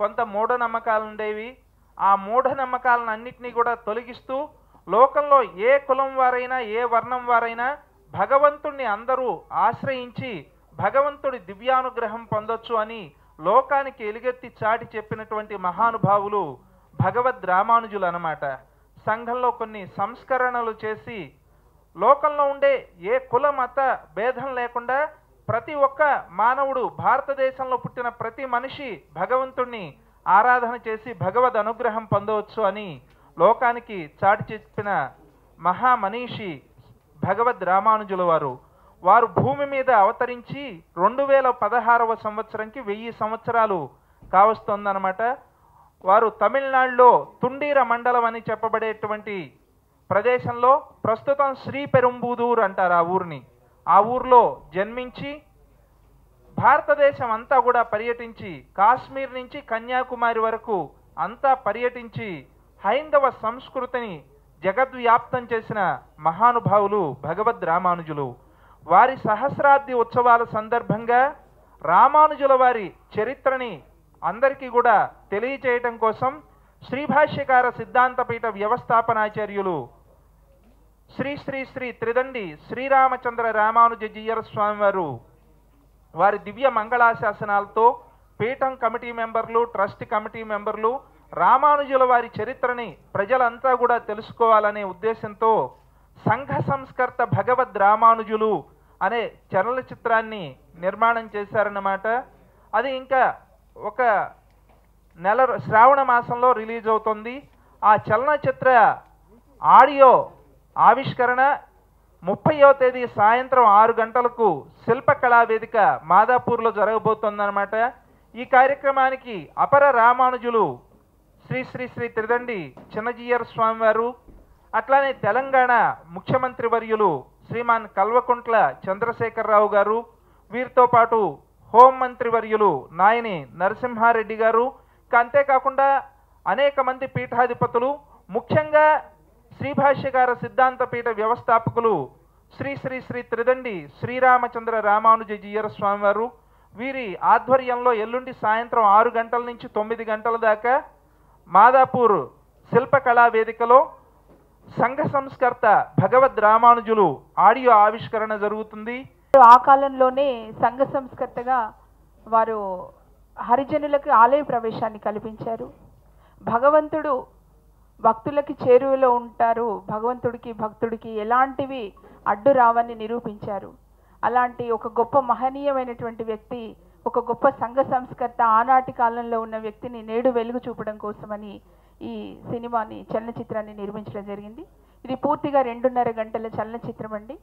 కొంత మూఢనమ్మకాలు ఉండేవి. ఆ మూఢనమ్మకాలను అన్నిటినీ కూడా తొలగిస్తూ లోకంలో ఏ కులం వారైనా ఏ వర్ణం వారైనా భగవంతుణ్ణి అందరూ ఆశ్రయించి భగవంతుడి దివ్యానుగ్రహం పొందొచ్చు అని లోకానికి ఎలుగెత్తి చాటి చెప్పినటువంటి మహానుభావులు భగవద్ రామానుజులు అన్నమాట. సంఘంలో కొన్ని సంస్కరణలు చేసి లోకంలో ఉండే ఏ కుల మత భేదం లేకుండా ప్రతి ఒక్క మానవుడు, భారతదేశంలో పుట్టిన ప్రతి మనిషి భగవంతుణ్ణి ఆరాధన చేసి భగవద్ అనుగ్రహం పొందవచ్చు అని లోకానికి చాటి చెప్పిన మహామనీషి భగవద్ రామానుజుల వారు. వారు భూమి మీద అవతరించి 2016వ సంవత్సరంకి 1000 సంవత్సరాలు కావస్తోందన్నమాట. వారు తమిళనాడులో తుండీర మండలం అని చెప్పబడేటువంటి ప్రదేశంలో, ప్రస్తుతం శ్రీపెరుంబుదూర్ అంటారు ఆ ఊరిని, ఆ ఊర్లో జన్మించి భారతదేశం అంతా కూడా పర్యటించి కాశ్మీర్ నుంచి కన్యాకుమారి వరకు అంతా పర్యటించి హైందవ సంస్కృతిని జగద్వ్యాప్తం చేసిన మహానుభావులు భగవద్ రామానుజులు. వారి సహస్రాబ్ది ఉత్సవాల సందర్భంగా రామానుజుల వారి చరిత్రని అందరికీ కూడా తెలియచేయటం కోసం శ్రీభాష్యకార సిద్ధాంతపీఠ వ్యవస్థాపనాచార్యులు శ్రీ శ్రీ శ్రీ త్రిదండి శ్రీరామచంద్ర రామానుజ జీయర్ స్వామి వారు వారి దివ్య మంగళాశాసనాలతో పీఠం కమిటీ మెంబర్లు, ట్రస్ట్ కమిటీ మెంబర్లు రామానుజుల వారి చరిత్రని ప్రజలంతా కూడా తెలుసుకోవాలనే ఉద్దేశంతో సంఘ సంస్కర్త భగవద్ రామానుజులు అనే చలనచిత్రాన్ని నిర్మాణం చేశారన్నమాట. అది ఇంకా ఒక నెల శ్రావణ మాసంలో రిలీజ్ అవుతుంది. ఆ చలనచిత్ర ఆడియో ఆవిష్కరణ 30వ తేదీ సాయంత్రం 6 గంటలకు శిల్పకళా వేదిక మాదాపూర్లో జరగబోతోందన్నమాట. ఈ కార్యక్రమానికి అపర రామానుజులు శ్రీ శ్రీ శ్రీ త్రిదండి చిన్నజీయర్ స్వామి వారు, అట్లానే తెలంగాణ ముఖ్యమంత్రి వర్యులు శ్రీమాన్ కల్వకుంట్ల చంద్రశేఖరరావు గారు, వీరితో పాటు హోంమంత్రి వర్యులు నాయని నరసింహారెడ్డి గారు, అంతేకాకుండా అనేక మంది పీఠాధిపతులు, ముఖ్యంగా శ్రీభాష్యకార సిద్ధాంత పీఠ వ్యవస్థాపకులు శ్రీ శ్రీ శ్రీ త్రిదండి శ్రీరామచంద్ర రామానుజ జీయర్ స్వామి వారు, వీరి ఆధ్వర్యంలో ఎల్లుండి సాయంత్రం 6 గంటల నుంచి 9 గంటల దాకా మాదాపూర్ శిల్పకళా వేదికలో సంఘ సంస్కర్త భగవద్ రామానుజులు ఆడియో ఆవిష్కరణ జరుగుతుంది. ఆ కాలంలోనే సంఘ సంస్కర్తగా వారు హరిజనులకు ఆలయ ప్రవేశాన్ని కల్పించారు. భగవంతుడు భక్తులకి చేరువలో ఉంటారు, భగవంతుడికి భక్తుడికి ఎలాంటివి అడ్డు రావని నిరూపించారు. అలాంటి ఒక గొప్ప మహనీయమైనటువంటి వ్యక్తి, ఒక గొప్ప సంఘ సంస్కర్త, ఆనాటి కాలంలో ఉన్న వ్యక్తిని నేడు వెలుగు చూపడం కోసమని ఈ సినిమాని, చలనచిత్రాన్ని నిర్మించడం జరిగింది. ఇది పూర్తిగా 2.5 గంటల చలనచిత్రం అండి.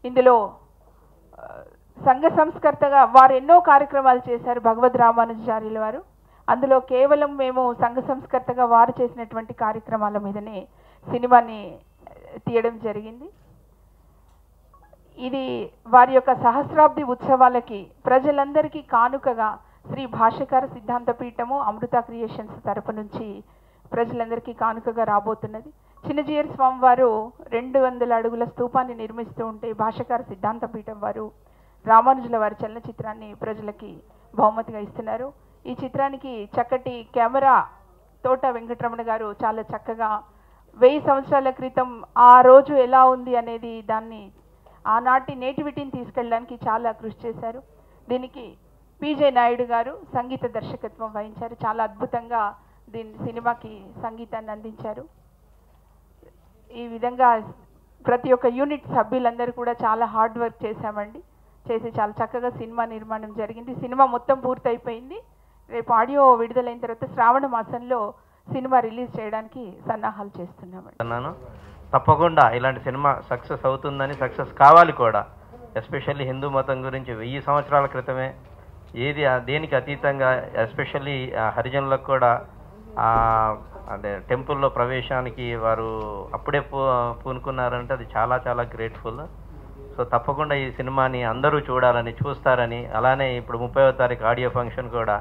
ఇందులో సంఘ సంస్కర్తగా వారు ఎన్నో కార్యక్రమాలు చేశారు భగవద్ రామానుజాచార్యుల వారు. అందులో కేవలం మేము సంఘ సంస్కర్తగా వారు చేసినటువంటి కార్యక్రమాల మీదనే సినిమాని తీయడం జరిగింది. ఇది వారి యొక్క సహస్రాబ్ది ఉత్సవాలకి ప్రజలందరికీ కానుకగా శ్రీ భాష్యకార సిద్ధాంత పీఠము అమృత క్రియేషన్స్ తరపు నుంచి ప్రజలందరికీ కానుకగా రాబోతున్నది. చిన్నజీయర్ స్వామి వారు 200 అడుగుల స్తూపాన్ని నిర్మిస్తూ ఉంటే భాష్యకార సిద్ధాంత పీఠం వారు రామానుజుల వారి చలనచిత్రాన్ని ప్రజలకి బహుమతిగా ఇస్తున్నారు. ఈ చిత్రానికి చక్కటి కెమెరా తోట వెంకటరమణ గారు చాలా చక్కగా 1000 సంవత్సరాల క్రితం ఆ రోజు ఎలా ఉంది అనేది దాన్ని ఆనాటి నేటివిటీని తీసుకెళ్ళడానికి చాలా కృషి చేశారు. దీనికి పిజే నాయుడు గారు సంగీత దర్శకత్వం వహించారు. చాలా అద్భుతంగా దీని సినిమాకి సంగీతాన్ని అందించారు. ఈ విధంగా ప్రతి ఒక్క యూనిట్ సభ్యులందరూ కూడా చాలా హార్డ్ వర్క్ చేశామండి. చేసి చాలా చక్కగా సినిమా నిర్మాణం జరిగింది. సినిమా మొత్తం పూర్తయిపోయింది. రేపు ఆడియో విడుదలైన తర్వాత శ్రావణ మాసంలో సినిమా రిలీజ్ చేయడానికి సన్నాహాలు చేస్తున్నామండి. తప్పకుండా ఇలాంటి సినిమా సక్సెస్ అవుతుందని, సక్సెస్ కావాలి కూడా. ఎస్పెషల్లీ హిందూ మతం గురించి 1000 సంవత్సరాల క్రితమే ఏది దేనికి అతీతంగా, ఎస్పెషల్లీ హరిజనులకు కూడా అంటే టెంపుల్లో ప్రవేశానికి వారు అప్పుడే పూనుకున్నారంటే అది చాలా చాలా గ్రేట్ఫుల్. సో తప్పకుండా ఈ సినిమాని అందరూ చూడాలని, చూస్తారని, అలానే ఇప్పుడు 30వ తారీఖు ఆడియో ఫంక్షన్ కూడా.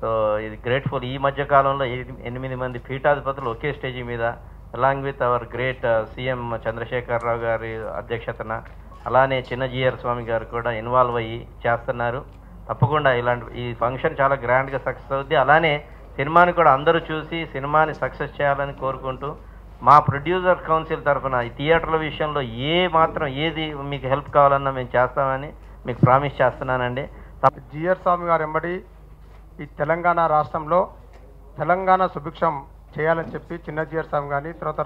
సో ఇది గ్రేట్ఫుల్. ఈ మధ్య కాలంలో 8 మంది పీఠాధిపతులు ఒకే స్టేజీ మీద, along with our great CM Chandrashekar Rao గారి అధ్యక్షతన, అలానే చిన్నజీయర్ స్వామి గారు కూడా ఇన్వాల్వ్ అయ్యి చేస్తున్నారు. తప్పకుండా ఈ ఫంక్షన్ చాలా గ్రాండ్గా సక్సెస్ అవుద్ది. అలానే సినిమాని కూడా అందరూ చూసి సినిమాని సక్సెస్ చేయాలని కోరుకుంటూ మా ప్రొడ్యూసర్ కౌన్సిల్ తరఫున ఈ థియేటర్ల విషయంలో ఏది మీకు హెల్ప్ కావాలన్నా మేము చేస్తామని మీకు ప్రామిస్ చేస్తున్నానండి. జిఆర్ స్వామి గారు ఎంబడి ఈ తెలంగాణ రాష్ట్రంలో తెలంగాణ సుభిక్షం చేయాలని చెప్పి చిన్న జిఆర్ స్వామి కానీ తర్వాత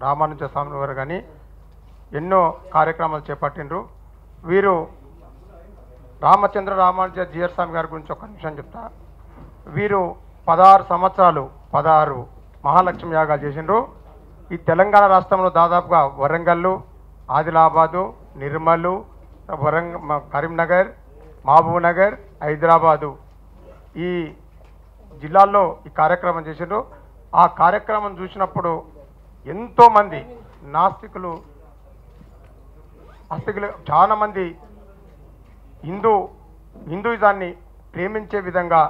రామానుజ స్వామి గారు కానీ ఎన్నో కార్యక్రమాలు చేపట్టిండ్రు. వీరు రామానుజ జిఆర్ స్వామి గారి గురించి ఒక నిమిషం చెప్తా. వీరు 16 సంవత్సరాలు 16 మహాలక్ష్మి యాగాలు చేసిండ్రు. ఈ తెలంగాణ రాష్ట్రంలో దాదాపుగా వరంగల్, ఆదిలాబాదు, నిర్మల్, కరీంనగర్, మహబూబ్నగర్, హైదరాబాదు ఈ జిల్లాల్లో ఈ కార్యక్రమం చేసిండ్రు. ఆ కార్యక్రమం చూసినప్పుడు ఎంతోమంది నాస్తికులు చాలామంది హిందూయిజాన్ని ప్రేమించే విధంగా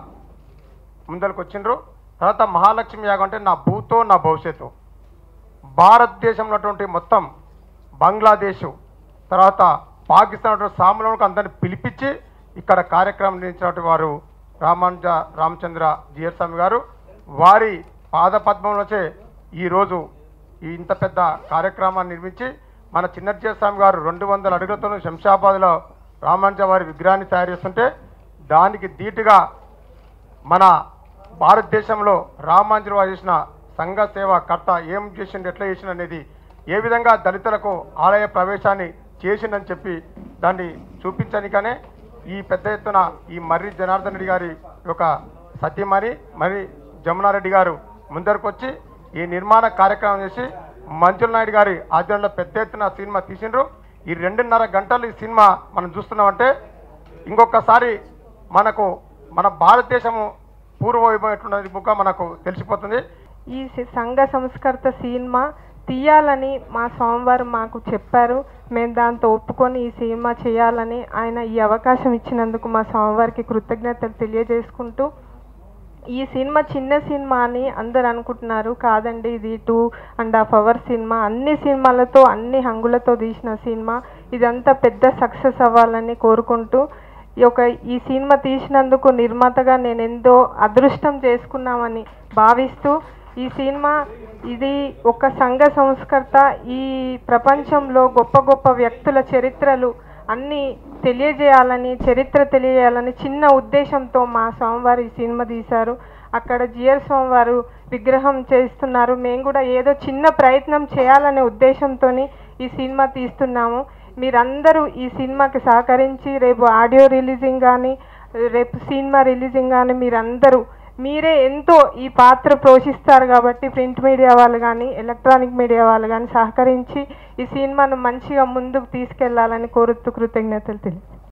ముందరకు వచ్చిండ్రు. తర్వాత మహాలక్ష్మి యాగం అంటే నా భూతో నా భవిష్యత్తు, భారతదేశంలో ఉన్నటువంటి మొత్తం బంగ్లాదేశ్ తర్వాత పాకిస్తాన్ సాములకు అందరిని పిలిపించి ఇక్కడ కార్యక్రమం నిర్వహించినటువంటి వారు రామచంద్ర జిఆర్ స్వామి గారు. వారి పాదపద్మంలోచే ఈరోజు ఇంత పెద్ద కార్యక్రమాన్ని నిర్మించి మన చిన్న జిఆర్ స్వామి గారు 200 అడుగులతో శంషాబాద్లో రామానుజ వారి విగ్రహాన్ని తయారు చేస్తుంటే దానికి ధీటుగా మన భారతదేశంలో రామానుజులు వారు చేసిన సంఘ సేవ కర్త ఏం చేసిండు, ఎట్లా చేసిండు అనేది, ఏ విధంగా దళితులకు ఆలయ ప్రవేశాన్ని చేసిండని చెప్పి దాన్ని చూపించడానికనే ఈ పెద్ద ఎత్తున ఈ మర్రి జనార్దన్ రెడ్డి గారి యొక్క సత్యమణి మరి జమునారెడ్డి గారు ముందరకు వచ్చి ఈ నిర్మాణ కార్యక్రమం చేసి మంజుల నాయుడు గారి ఆధ్వర్యంలో పెద్ద ఎత్తున సినిమా తీసిండ్రు. ఈ 2.5 గంటలు ఈ సినిమా మనం చూస్తున్నామంటే ఇంకొకసారి మనకు మన భారతదేశము పూర్వవైభవం ఎట్లున్నది మనకు తెలిసిపోతుంది. ఈ సంఘ సంస్కర్త సినిమా తీయాలని మా స్వామివారు మాకు చెప్పారు. మేము దాంతో ఒప్పుకొని ఈ సినిమా చేయాలని ఆయన ఈ అవకాశం ఇచ్చినందుకు మా స్వామివారికి కృతజ్ఞతలు తెలియజేసుకుంటూ, ఈ సినిమా చిన్న సినిమా అని అందరు అనుకుంటున్నారు. కాదండి, ఇది 2.5 hours సినిమా, అన్ని సినిమాలతో అన్ని హంగులతో తీసిన సినిమా. ఇదంతా పెద్ద సక్సెస్ అవ్వాలని కోరుకుంటూ ఈ సినిమా తీసినందుకు నిర్మాతగా నేను ఎంతో అదృష్టం చేసుకున్నామని భావిస్తూ, ఈ సినిమా ఇది ఒక సంఘ సంస్కర్త ఈ ప్రపంచంలో గొప్ప గొప్ప వ్యక్తుల చరిత్రలు అన్నీ తెలియజేయాలని, చరిత్ర తెలియజేయాలని చిన్న ఉద్దేశంతో మా స్వామివారు ఈ సినిమా తీశారు. అక్కడ జిఆర్ స్వామివారు విగ్రహం చేస్తున్నారు. మేము కూడా ఏదో చిన్న ప్రయత్నం చేయాలనే ఉద్దేశంతో ఈ సినిమా తీస్తున్నాము. మీరందరూ ఈ సినిమాకి సహకరించి రేపు ఆడియో రిలీజింగ్ కానీ రేపు సినిమా రిలీజింగ్ కానీ మీరే ఎంతో ఈ పాత్ర పోషిస్తారు కాబట్టి ప్రింట్ మీడియా వాళ్ళు కానీ ఎలక్ట్రానిక్ మీడియా వాళ్ళు కానీ సహకరించి ఈ సినిమాను మంచిగా ముందుకు తీసుకెళ్లాలని కోరుతూ కృతజ్ఞతలు తెలియజేస్తున్నాను.